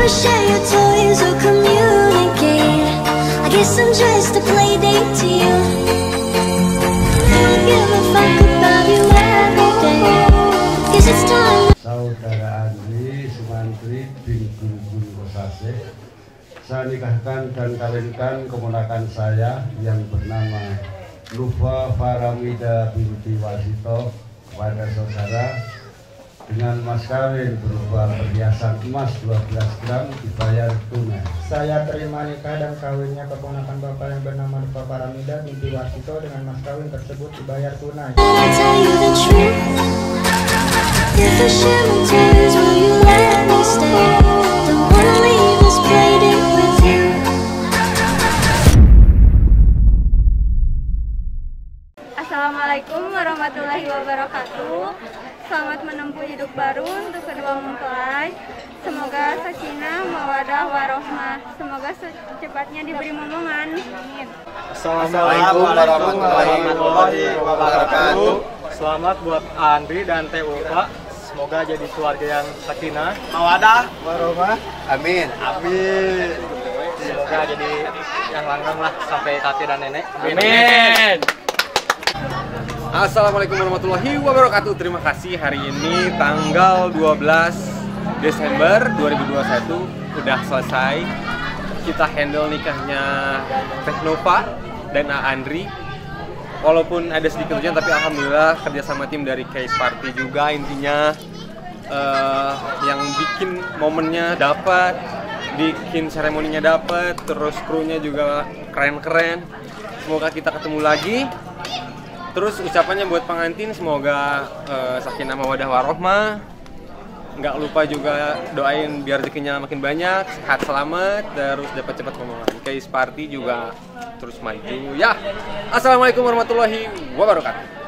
never share your toys or communicate. I guess I'm just a play date to you. I don't give a fuck about you every day. Guess it's time. Saudara Andri Sumantri bin Guru Kosase, saya nikahkan dan kawinkan keponakan saya yang bernama Lufa Faramida binti Wasito kepada saudara dengan mas kawin berupa perhiasan emas 12 gram dibayar tunai. Saya terima nikah dan kawinnya keponakan bapak yang bernama Lufa Faramida binti Wasito dengan mas kawin tersebut dibayar tunai. I tell you the truth. If I share my tears, will you let me stay? Don't wanna leave this play date with you. Assalamualaikum warahmatullahi wabarakatuh. Selamat menempuh hidup baru untuk kedua mempelai. Semoga sakinah, mawadah, warohmah. Semoga secepatnya diberi momongan. Amin. Assalamualaikum warahmatullahi wabarakatuh. Selamat buat Andri dan Teh Ulfa. Semoga jadi keluarga yang sakinah, mawadah, warohmah. Amin. Amin. Semoga jadi yang langgeng lah sampai kakek dan nenek. Amin. Assalamualaikum warahmatullahi wabarakatuh. Terima kasih, hari ini tanggal 12 Desember 2021 udah selesai. Kita handle nikahnya Teh Nova dan Andri. Walaupun ada sedikit hujan, tapi alhamdulillah kerja sama tim dari Case Party juga. Intinya yang bikin momennya dapat, bikin seremoninya dapat, terus krunya juga keren-keren. Semoga kita ketemu lagi. Terus ucapannya buat pengantin, semoga sakinah mawadah warohmah. Nggak lupa juga doain biar rezekinya makin banyak, sehat selamat, terus dapat cepat ngomongan. Case Party juga terus maju ya. Assalamualaikum warahmatullahi wabarakatuh.